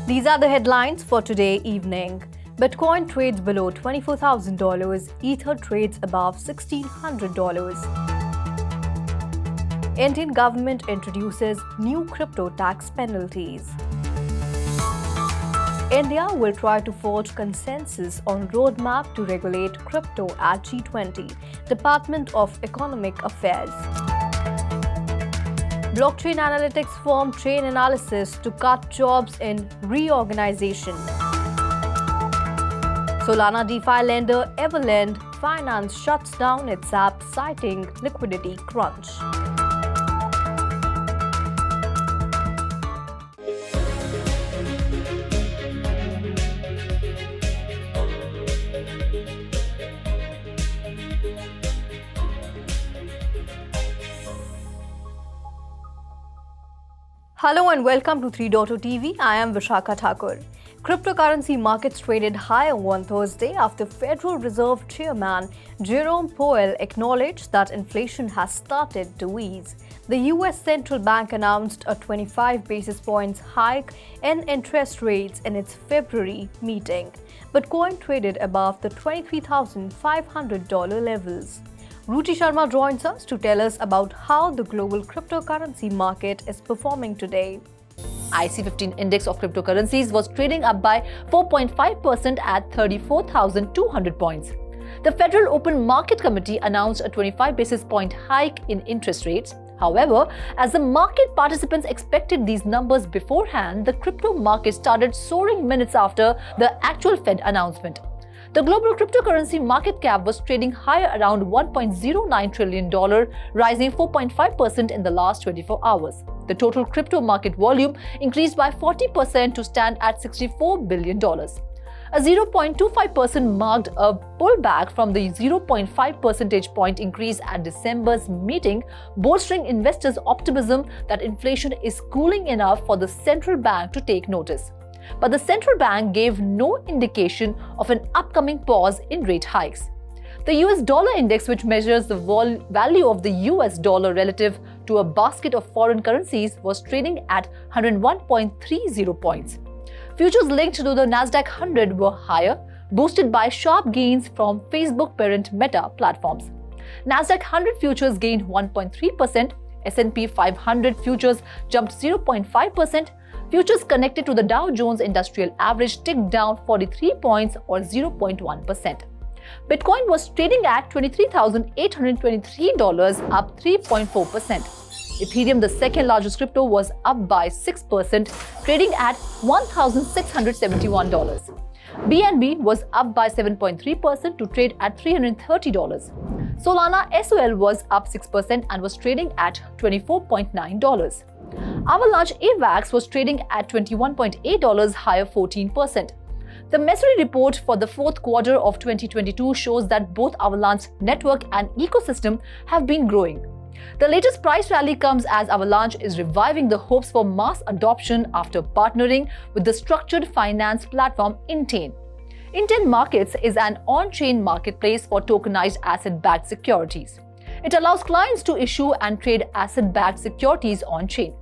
These are the headlines for today evening. Bitcoin trades below $24,000, Ether trades above $1,600. Indian government introduces new crypto tax penalties. India will try to forge consensus on roadmap to regulate crypto at G20, Department of Economic Affairs. Blockchain analytics firm Chainalysis to cut jobs in Reorganization. Solana DeFi lender Everlend Finance shuts down its app Citing Liquidity crunch. Hello and welcome to 3.0 TV. I am Vishakha Thakur. Cryptocurrency markets traded higher on Thursday after Federal Reserve Chairman Jerome Powell acknowledged that inflation has started to ease. The US Central Bank announced a 25 basis points hike in interest rates in its February meeting. Bitcoin traded above the $23,500 levels. Ruchi Sharma joins us to tell us about how the global cryptocurrency market is performing today. IC15 index of cryptocurrencies was trading up by 4.5% at 34,200 points. The Federal Open Market Committee announced a 25 basis point hike in interest rates. However, as the market participants expected these numbers beforehand, the crypto market started soaring minutes after the actual Fed announcement. The global cryptocurrency market cap was trading higher around $1.09 trillion, rising 4.5% in the last 24 hours. The total crypto market volume increased by 40% to stand at $64 billion. A 0.25% marked a pullback from the 0.5 percentage point increase at December's meeting, bolstering investors' optimism that inflation is cooling enough for the central bank to take notice. But the central bank gave no indication of an upcoming pause in rate hikes. The US dollar index, which measures the value of the US dollar relative to a basket of foreign currencies, was trading at 101.30 points. Futures linked to the Nasdaq 100 were higher, boosted by sharp gains from Facebook parent Meta platforms. Nasdaq 100 futures gained 1.3%, S&P 500 futures jumped 0.5%, futures connected to the Dow Jones Industrial Average ticked down 43 points or 0.1%. Bitcoin was trading at $23,823, up 3.4%. Ethereum, the second largest crypto, was up by 6%, trading at $1,671. BNB was up by 7.3% to trade at $330. Solana SOL was up 6% and was trading at $24.9. Avalanche AVAX was trading at $21.8, higher 14%. The Messery report for the fourth quarter of 2022 shows that both Avalanche network and ecosystem have been growing. The latest price rally comes as Avalanche is reviving the hopes for mass adoption after partnering with the structured finance platform Intane. Intane Markets is an on-chain marketplace for tokenized asset-backed securities. It allows clients to issue and trade asset-backed securities on-chain.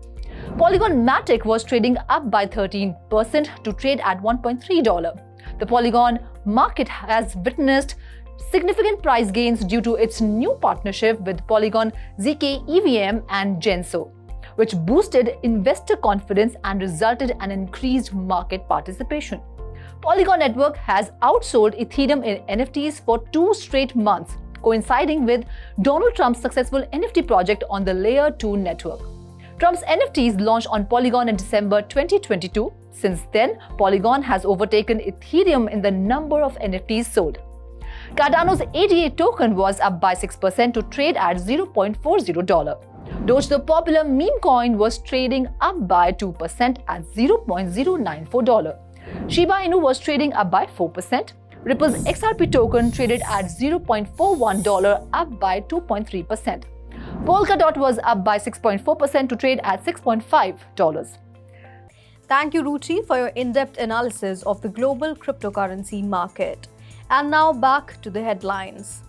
Polygon Matic was trading up by 13% to trade at $1.3. The Polygon market has witnessed significant price gains due to its new partnership with Polygon ZK EVM and Genso, which boosted investor confidence and resulted in increased market participation. Polygon network has outsold Ethereum in NFTs for 2 straight months, coinciding with Donald Trump's successful NFT project on the Layer 2 network. Trump's NFTs launched on Polygon in December 2022. Since then, Polygon has overtaken Ethereum in the number of NFTs sold. Cardano's ADA token was up by 6% to trade at $0.40. Doge, the popular meme coin, was trading up by 2% at $0.094. Shiba Inu was trading up by 4%. Ripple's XRP token traded at $0.41, up by 2.3%. Polkadot was up by 6.4% to trade at $6.5. Thank you, Ruchi, for your in-depth analysis of the global cryptocurrency market. And now back to the headlines.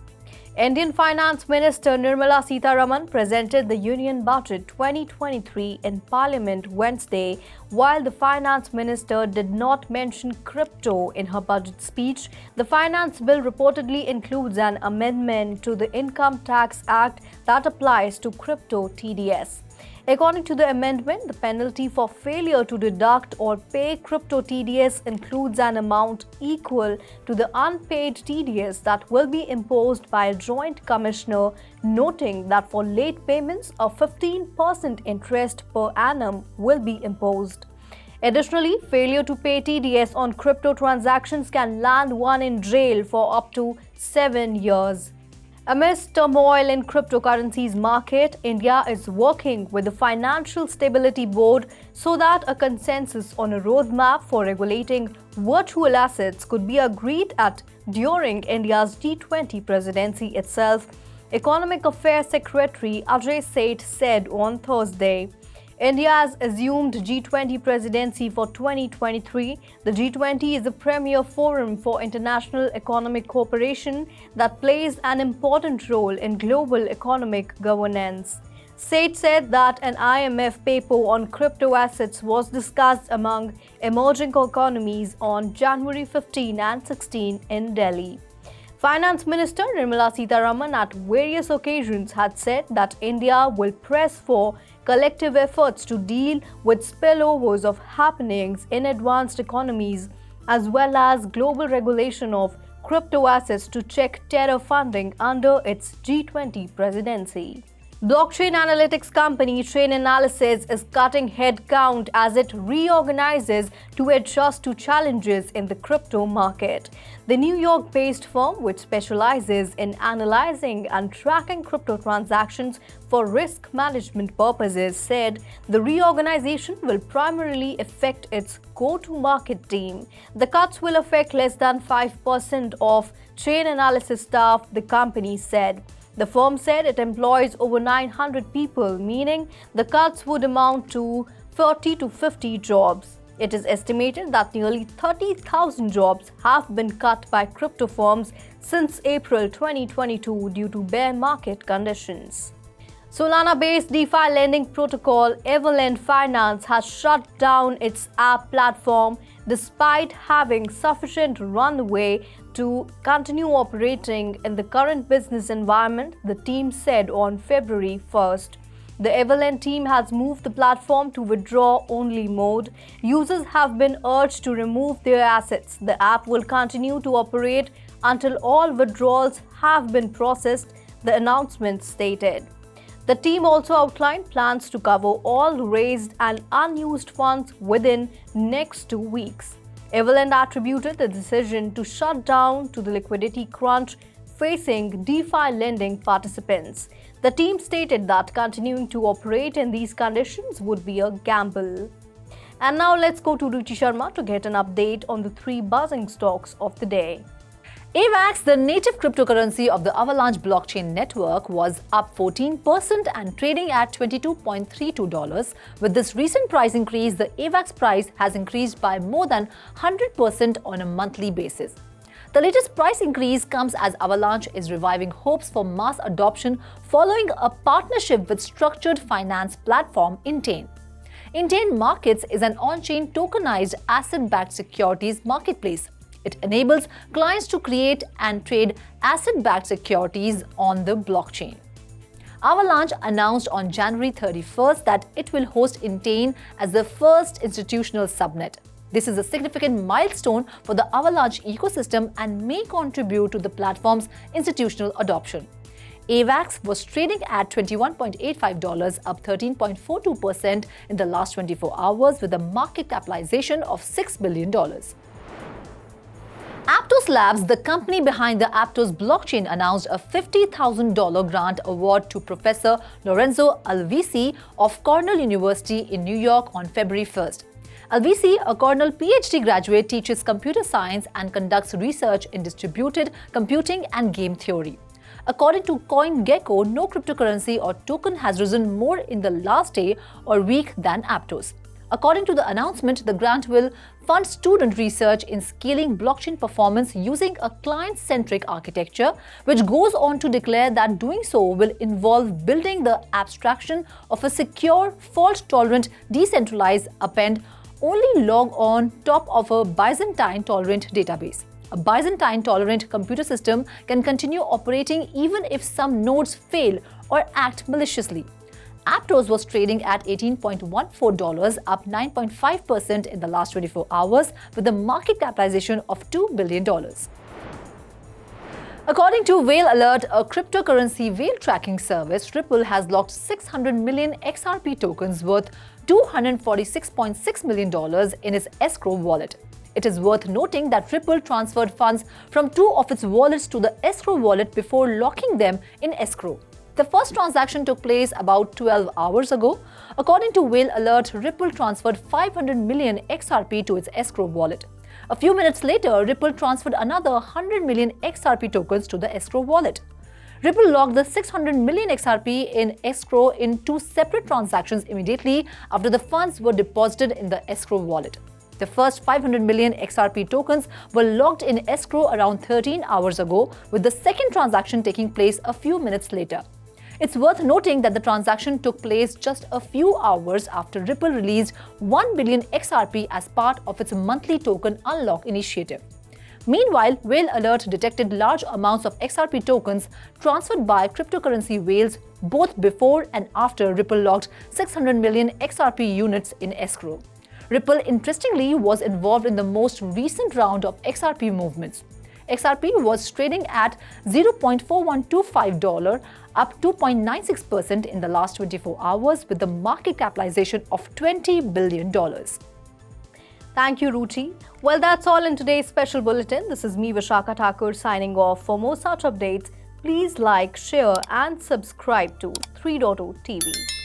Indian Finance Minister Nirmala Sitharaman presented the Union Budget 2023 in Parliament Wednesday, while the Finance Minister did not mention crypto in her budget speech. The finance bill reportedly includes an amendment to the Income Tax Act that applies to crypto TDS. According to the amendment, the penalty for failure to deduct or pay crypto TDS includes an amount equal to the unpaid TDS that will be imposed by a joint commissioner, noting that for late payments, a 15% interest per annum will be imposed. Additionally, failure to pay TDS on crypto transactions can land one in jail for up to 7 years. Amidst turmoil in cryptocurrencies market, India is working with the Financial Stability Board so that a consensus on a roadmap for regulating virtual assets could be agreed at during India's G20 presidency itself, Economic Affairs Secretary Ajay Seth said on Thursday. India has assumed G20 presidency for 2023. The G20 is a premier forum for international economic cooperation that plays an important role in global economic governance. Seth said that an IMF paper on crypto assets was discussed among emerging economies on January 15 and 16 in Delhi. Finance Minister Nirmala Sitharaman at various occasions had said that India will press for collective efforts to deal with spillovers of happenings in advanced economies, as well as global regulation of crypto assets to check terror funding under its G20 presidency. Blockchain analytics company Chainalysis is cutting headcount as it reorganizes to adjust to challenges in the crypto market. The New York-based firm, which specializes in analyzing and tracking crypto transactions for risk management purposes, said the reorganization will primarily affect its go-to-market team. The cuts will affect less than 5% of Chainalysis staff, the company said. The firm said it employs over 900 people, meaning the cuts would amount to 30 to 50 jobs. It is estimated that nearly 30,000 jobs have been cut by crypto firms since April 2022 due to bear market conditions. Solana-based DeFi lending protocol Everlend Finance has shut down its app platform despite having sufficient runway to continue operating in the current business environment, the team said on February 1st. The Everlend team has moved the platform to withdraw-only mode. Users have been urged to remove their assets. The app will continue to operate until all withdrawals have been processed, the announcement stated. The team also outlined plans to cover all raised and unused funds within next 2 weeks. Everlend attributed the decision to shut down to the liquidity crunch facing DeFi lending participants. The team stated that continuing to operate in these conditions would be a gamble. And now let's go to Ruchi Sharma to get an update on the 3 buzzing stocks of the day. AVAX, the native cryptocurrency of the Avalanche blockchain network, was up 14% and trading at $22.32. With this recent price increase, the AVAX price has increased by more than 100% on a monthly basis. The latest price increase comes as Avalanche is reviving hopes for mass adoption following a partnership with structured finance platform Citing. Citing Markets is an on-chain tokenized asset-backed securities marketplace. It enables clients to create and trade asset-backed securities on the blockchain. Avalanche announced on January 31st that it will host Citing as the first institutional subnet. This is a significant milestone for the Avalanche ecosystem and may contribute to the platform's institutional adoption. AVAX was trading at $21.85, up 13.42% in the last 24 hours with a market capitalization of $6 billion. Aptos Labs, the company behind the Aptos blockchain, announced a $50,000 grant award to Professor Lorenzo Alvisi of Cornell University in New York on February 1st. Alvisi, a Cornell PhD graduate, teaches computer science and conducts research in distributed computing and game theory. According to CoinGecko, no cryptocurrency or token has risen more in the last day or week than Aptos. According to the announcement, the grant will fund student research in scaling blockchain performance using a client-centric architecture, which goes on to declare that doing so will involve building the abstraction of a secure, fault-tolerant, decentralized append only log on top of a Byzantine-tolerant database. A Byzantine-tolerant computer system can continue operating even if some nodes fail or act maliciously. Aptos was trading at $18.14, up 9.5% in the last 24 hours, with a market capitalization of $2 billion. According to Whale Alert, a cryptocurrency whale tracking service, Ripple has locked 600 million XRP tokens worth $246.6 million in its escrow wallet. It is worth noting that Ripple transferred funds from two of its wallets to the escrow wallet before locking them in escrow. The first transaction took place about 12 hours ago. According to Whale Alert, Ripple transferred 500 million XRP to its escrow wallet. A few minutes later, Ripple transferred another 100 million XRP tokens to the escrow wallet. Ripple locked the 600 million XRP in escrow in two separate transactions immediately after the funds were deposited in the escrow wallet. The first 500 million XRP tokens were locked in escrow around 13 hours ago, with the second transaction taking place a few minutes later. It's worth noting that the transaction took place just a few hours after Ripple released 1 billion XRP as part of its monthly token unlock initiative. Meanwhile, Whale Alert detected large amounts of XRP tokens transferred by cryptocurrency whales both before and after Ripple locked 600 million XRP units in escrow. Ripple, interestingly, was involved in the most recent round of XRP movements. XRP was trading at $0.4125, up 2.96% in the last 24 hours, with a market capitalization of $20 billion. Thank you, Ruchi. Well, that's all in today's special bulletin. This is me, Vishakha Thakur, signing off. For more such updates, please like, share and subscribe to 3.0 TV.